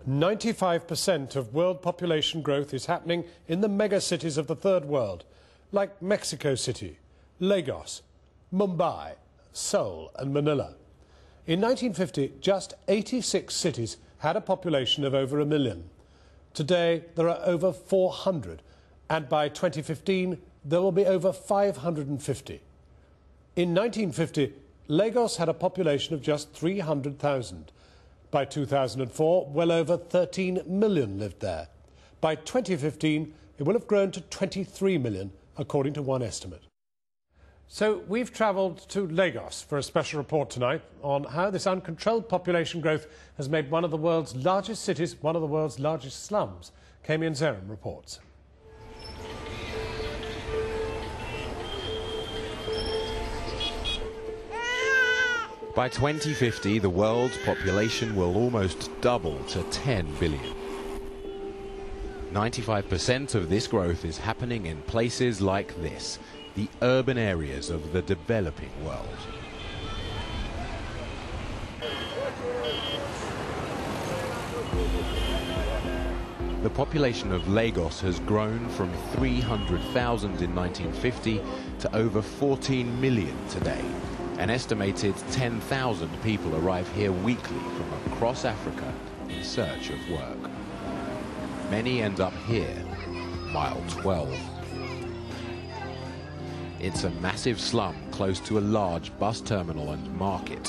95% of world population growth is happening in the megacities of the Third World, like Mexico City, Lagos, Mumbai, Seoul and Manila. In 1950, just 86 cities had a population of over 1 million. Today, there are over 400, and by 2015, there will be over 550. In 1950, Lagos had a population of just 300,000. By 2004, well over 13 million lived there. By 2015, it will have grown to 23 million, according to one estimate. So we've travelled to Lagos for a special report tonight on how this uncontrolled population growth has made one of the world's largest cities one of the world's largest slums. Kamian Zerim reports. By 2050, the world's population will almost double to 10 billion. 95% of this growth is happening in places like this, the urban areas of the developing world. The population of Lagos has grown from 300,000 in 1950 to over 14 million today. An estimated 10,000 people arrive here weekly from across Africa in search of work. Many end up here, mile 12. It's a massive slum close to a large bus terminal and market.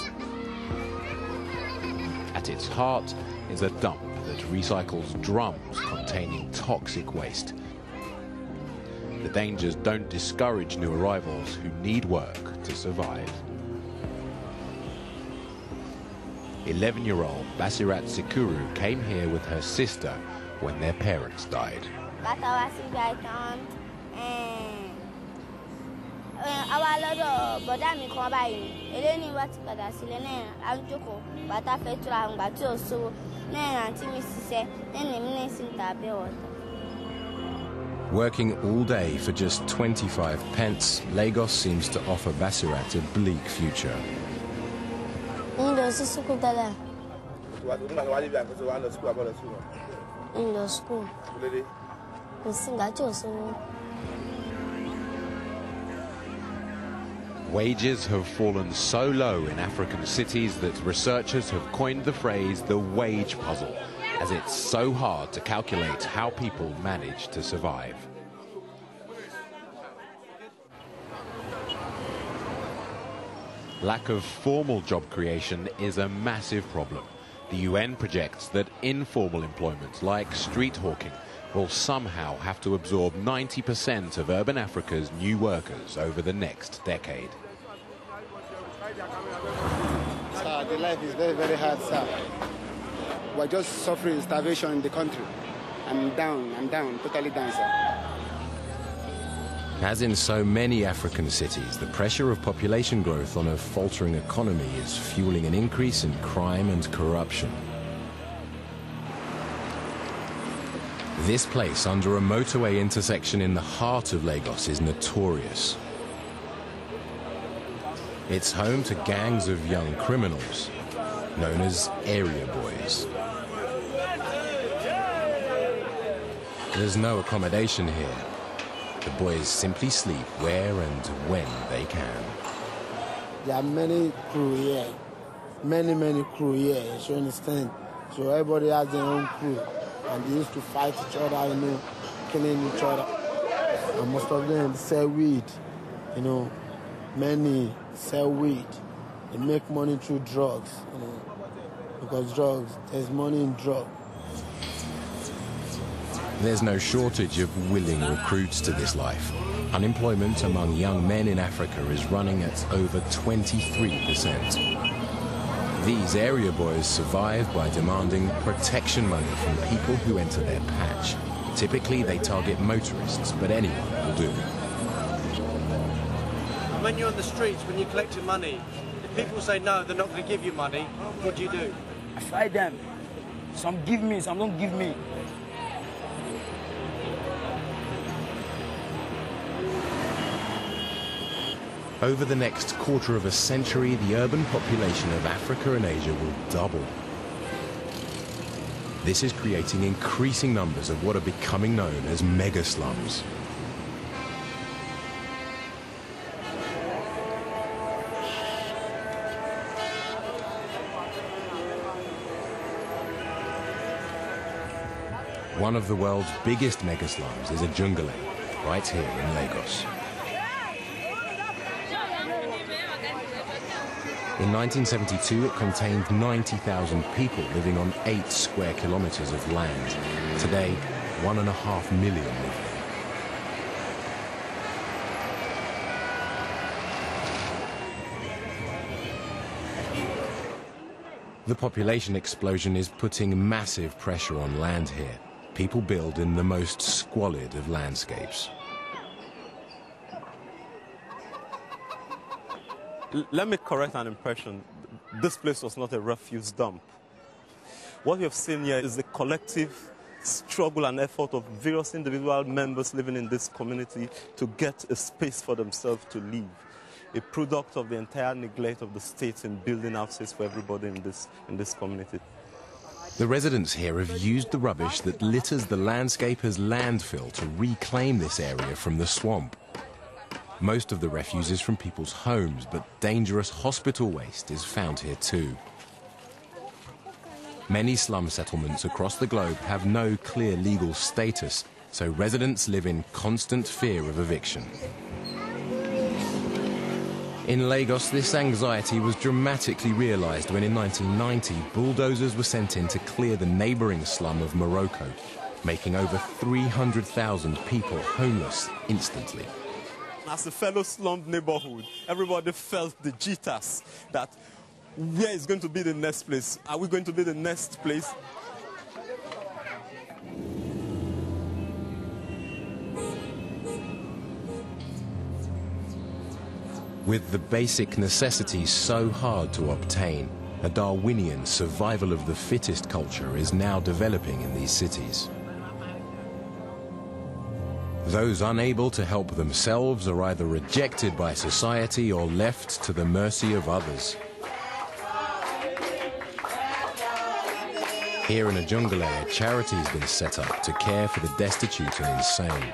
At its heart is a dump that recycles drums containing toxic waste. The dangers don't discourage new arrivals who need work to survive. 11-year-old Basirat Sikuru came here with her sister when their parents died. Working all day for just 25 pence, Lagos seems to offer Basirat a bleak future. Wages have fallen so low in African cities that researchers have coined the phrase the wage puzzle, as it's so hard to calculate how people manage to survive. Lack of formal job creation is a massive problem. The UN projects that informal employment, like street hawking, will somehow have to absorb 90% of urban Africa's new workers over the next decade. Sir, the life is very, very hard, sir. We're just suffering starvation in the country. I'm down, totally down, sir. As in so many African cities, the pressure of population growth on a faltering economy is fueling an increase in crime and corruption. This place under a motorway intersection in the heart of Lagos is notorious. It's home to gangs of young criminals, known as area boys. There's no accommodation here. The boys simply sleep where and when they can. There are many crew here. Many crew here, you understand? So everybody has their own crew. And they used to fight each other, you know, killing each other. And most of them sell weed, you know. Many sell weed. They make money through drugs, you know. Because drugs, there's money in drugs. There's no shortage of willing recruits to this life. Unemployment among young men in Africa is running at over 23%. These area boys survive by demanding protection money from people who enter their patch. Typically, they target motorists, but anyone will do. When you're on the streets, when you're collecting money, if people say no, they're not going to give you money, what do? I fight them. Some give me, some don't give me. Over the next quarter of a century, the urban population of Africa and Asia will double. This is creating increasing numbers of what are becoming known as mega slums. One of the world's biggest mega slums is Ajungale, right here in Lagos. In 1972, it contained 90,000 people living on 8 square kilometers of land. Today, 1.5 million live there. The population explosion is putting massive pressure on land here. People build in the most squalid of landscapes. Let me correct an impression. This place was not a refuse dump. What we have seen here is the collective struggle and effort of various individual members living in this community to get a space for themselves to live. A product of the entire neglect of the state in building houses for everybody in this community. The residents here have used the rubbish that litters the landscape as landfill to reclaim this area from the swamp. Most of the refuse is from people's homes, but dangerous hospital waste is found here too. Many slum settlements across the globe have no clear legal status, so residents live in constant fear of eviction. In Lagos, this anxiety was dramatically realized when in 1990 bulldozers were sent in to clear the neighboring slum of Morocco, making over 300,000 people homeless instantly. As a fellow slum neighborhood, everybody felt the jitters that where is going to be the next place? Are we going to be the next place? With the basic necessities so hard to obtain, a Darwinian survival of the fittest culture is now developing in these cities. Those unable to help themselves are either rejected by society or left to the mercy of others. Here in Ajungale, a charity has been set up to care for the destitute and insane.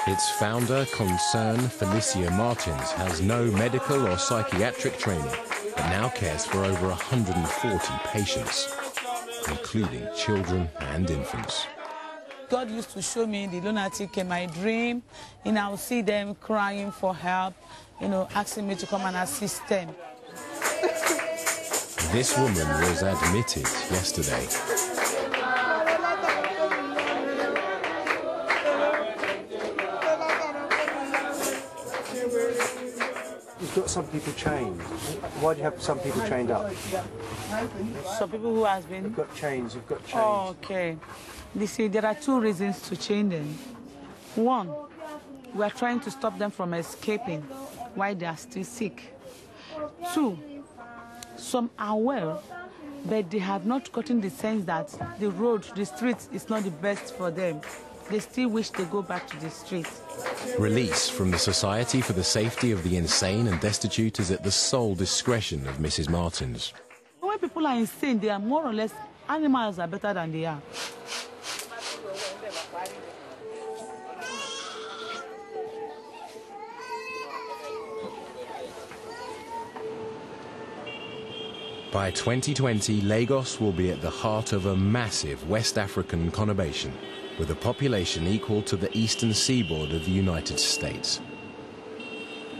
Its founder, Concern Felicia Martins, has no medical or psychiatric training, but now cares for over 140 patients, including children and infants. God used to show me the lunatic in my dream, and I would see them crying for help, asking me to come and assist them. This woman was admitted yesterday. You've got some people chained. Why do you have some people chained up? Some people who has been... You've got chains, you've got chains. Oh, okay. You see, there are 2 reasons to chain them. 1, we are trying to stop them from escaping while they are still sick. 2, some are well, but they have not gotten the sense that the road, the street is not the best for them. They still wish to go back to the street. Release from the Society for the Safety of the Insane and Destitute is at the sole discretion of Mrs. Martins. When people are insane, they are more or less, animals are better than they are. By 2020, Lagos will be at the heart of a massive West African conurbation, with a population equal to the eastern seaboard of the United States.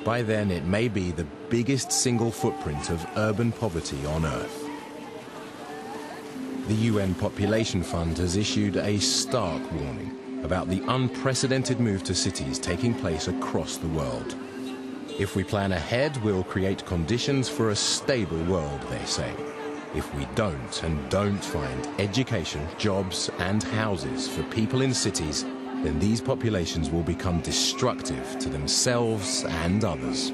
By then, it may be the biggest single footprint of urban poverty on Earth. The UN Population Fund has issued a stark warning about the unprecedented move to cities taking place across the world. If we plan ahead, we'll create conditions for a stable world, they say. If we don't find education, jobs and houses for people in cities, then these populations will become destructive to themselves and others.